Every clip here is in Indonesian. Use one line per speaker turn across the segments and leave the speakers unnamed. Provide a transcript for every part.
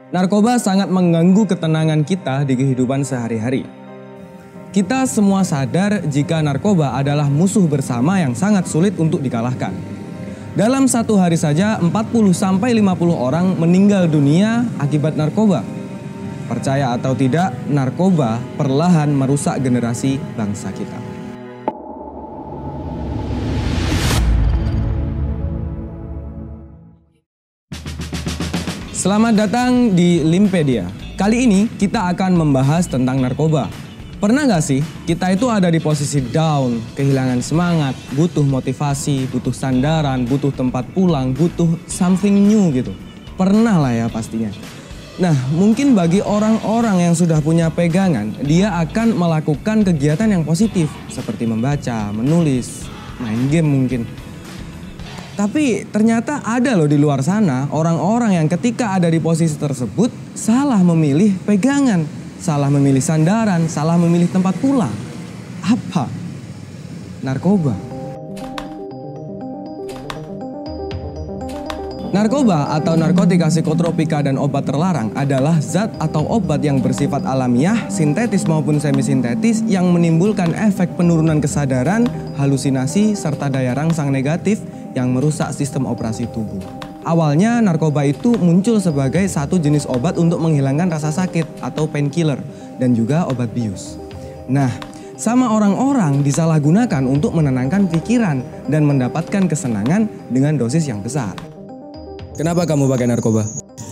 Narkoba sangat mengganggu ketenangan kita di kehidupan sehari-hari. Kita semua sadar jika narkoba adalah musuh bersama yang sangat sulit untuk dikalahkan. Dalam satu hari saja 40-50 orang meninggal dunia akibat narkoba. Percaya atau tidak, narkoba perlahan merusak generasi bangsa kita. Selamat datang di Limpedia. Kali ini kita akan membahas tentang narkoba. Pernah gak sih kita itu ada di posisi down, kehilangan semangat, butuh motivasi, butuh sandaran, butuh tempat pulang, butuh something new gitu. Pernah lah ya pastinya. Nah, mungkin bagi orang-orang yang sudah punya pegangan, dia akan melakukan kegiatan yang positif seperti membaca, menulis, main game mungkin. Tapi ternyata ada loh di luar sana orang-orang yang ketika ada di posisi tersebut salah memilih pegangan, salah memilih sandaran, salah memilih tempat pulang. Apa? Narkoba. Narkoba atau narkotika psikotropika dan obat terlarang adalah zat atau obat yang bersifat alamiah, sintetis maupun semisintetis yang menimbulkan efek penurunan kesadaran, halusinasi, serta daya rangsang negatif yang merusak sistem operasi tubuh. Awalnya narkoba itu muncul sebagai satu jenis obat untuk menghilangkan rasa sakit atau painkiller dan juga obat bius. Nah, sama orang-orang disalahgunakan untuk menenangkan pikiran dan mendapatkan kesenangan dengan dosis yang besar. Kenapa kamu pakai narkoba?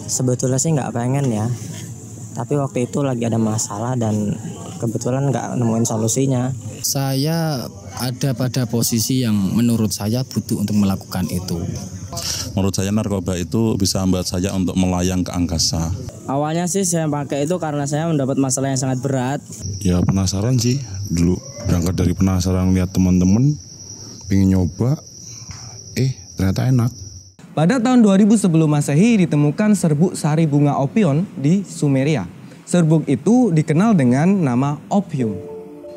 Sebetulnya sih nggak pengen ya, tapi waktu itu lagi ada masalah dan kebetulan nggak nemuin solusinya.
Saya ada pada posisi yang menurut saya butuh untuk melakukan itu.
Menurut saya narkoba itu bisa membuat saya untuk melayang ke angkasa.
Awalnya sih saya pakai itu karena saya mendapat masalah yang sangat berat.
Ya penasaran sih, dulu berangkat dari penasaran lihat teman-teman, pengen nyoba, ternyata enak.
Pada tahun 2000 sebelum Masehi ditemukan serbuk sari bunga opion di Sumeria. Serbuk itu dikenal dengan nama opium.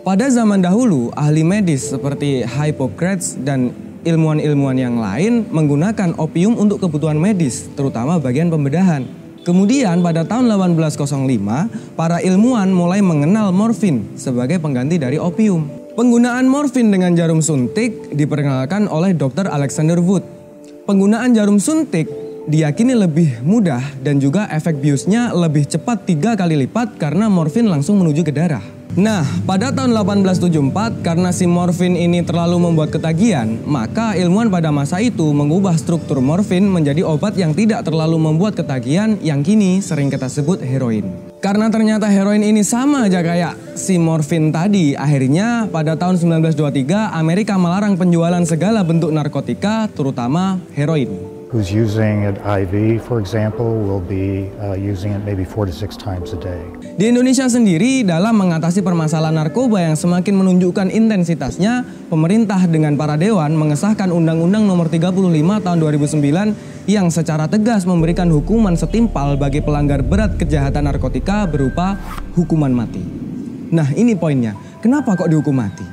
Pada zaman dahulu, ahli medis seperti Hippocrates dan ilmuwan-ilmuwan yang lain menggunakan opium untuk kebutuhan medis, terutama bagian pembedahan. Kemudian pada tahun 1805, para ilmuwan mulai mengenal morfin sebagai pengganti dari opium. Penggunaan morfin dengan jarum suntik diperkenalkan oleh Dr. Alexander Wood. Penggunaan jarum suntik diyakini lebih mudah dan juga efek biusnya lebih cepat 3 kali lipat karena morfin langsung menuju ke darah. Nah, pada tahun 1874 karena si morfin ini terlalu membuat ketagihan, maka ilmuwan pada masa itu mengubah struktur morfin menjadi obat yang tidak terlalu membuat ketagihan yang kini sering kita sebut heroin. Karena ternyata heroin ini sama aja kayak si morfin tadi, akhirnya pada tahun 1923 Amerika melarang penjualan segala bentuk narkotika, terutama heroin.
Who's using it IV, for example, will be using it maybe 4 to 6 times a day.
Di Indonesia sendiri, dalam mengatasi permasalahan narkoba yang semakin menunjukkan intensitasnya, pemerintah dengan para dewan mengesahkan Undang-Undang Nomor 35 Tahun 2009 yang secara tegas memberikan hukuman setimpal bagi pelanggar berat kejahatan narkotika berupa hukuman mati. Nah, ini poinnya. Kenapa kok dihukum mati?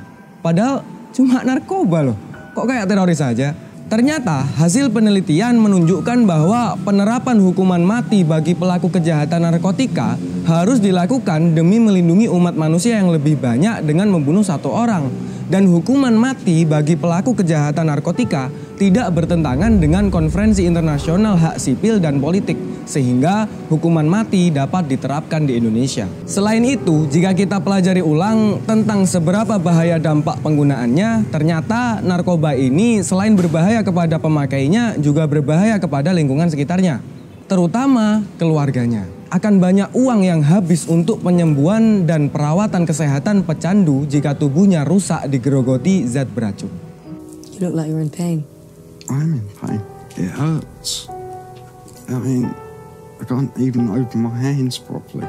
Padahal cuma narkoba loh. Kok kayak teroris aja? Ternyata hasil penelitian menunjukkan bahwa penerapan hukuman mati bagi pelaku kejahatan narkotika harus dilakukan demi melindungi umat manusia yang lebih banyak dengan membunuh satu orang. Dan hukuman mati bagi pelaku kejahatan narkotika tidak bertentangan dengan Konferensi Internasional Hak Sipil dan Politik, sehingga hukuman mati dapat diterapkan di Indonesia. Selain itu, jika kita pelajari ulang tentang seberapa bahaya dampak penggunaannya, ternyata narkoba ini selain berbahaya kepada pemakainya, juga berbahaya kepada lingkungan sekitarnya, terutama keluarganya. Akan banyak uang yang habis untuk penyembuhan dan perawatan kesehatan pecandu jika tubuhnya rusak digerogoti zat beracun.
You look like you're in pain.
I'm in pain. It hurts. I mean, I can't even open my hands properly.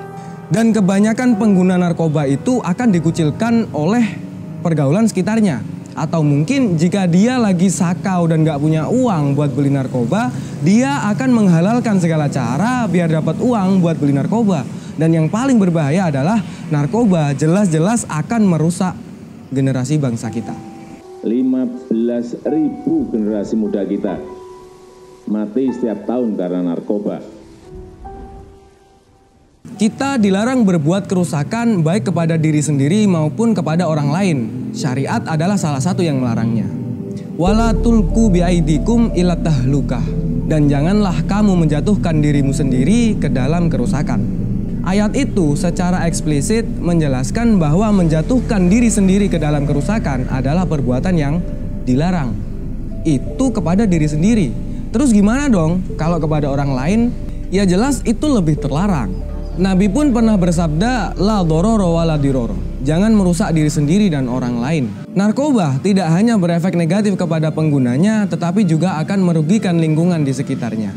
Dan kebanyakan pengguna narkoba itu akan dikucilkan oleh pergaulan sekitarnya. Atau mungkin jika dia lagi sakau dan gak punya uang buat beli narkoba, dia akan menghalalkan segala cara biar dapat uang buat beli narkoba. Dan yang paling berbahaya adalah narkoba jelas-jelas akan merusak generasi bangsa kita.
15.000 generasi muda kita mati setiap tahun karena narkoba.
Kita dilarang berbuat kerusakan baik kepada diri sendiri maupun kepada orang lain. Syariat adalah salah satu yang melarangnya. Wala tulqu biaidikum ila tahlukah. Dan janganlah kamu menjatuhkan dirimu sendiri ke dalam kerusakan. Ayat itu secara eksplisit menjelaskan bahwa menjatuhkan diri sendiri ke dalam kerusakan adalah perbuatan yang dilarang. Itu kepada diri sendiri. Terus gimana dong kalau kepada orang lain? Ya jelas itu lebih terlarang. Nabi pun pernah bersabda, la dororo wala diroro. Jangan merusak diri sendiri dan orang lain. Narkoba tidak hanya berefek negatif kepada penggunanya, tetapi juga akan merugikan lingkungan di sekitarnya.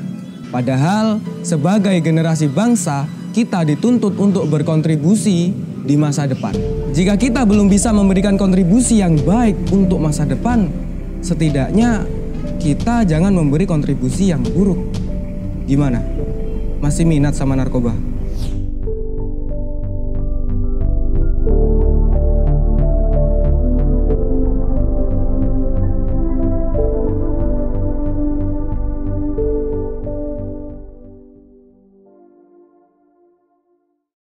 Padahal, sebagai generasi bangsa, kita dituntut untuk berkontribusi di masa depan. Jika kita belum bisa memberikan kontribusi yang baik untuk masa depan, setidaknya kita jangan memberi kontribusi yang buruk. Gimana? Masih minat sama narkoba?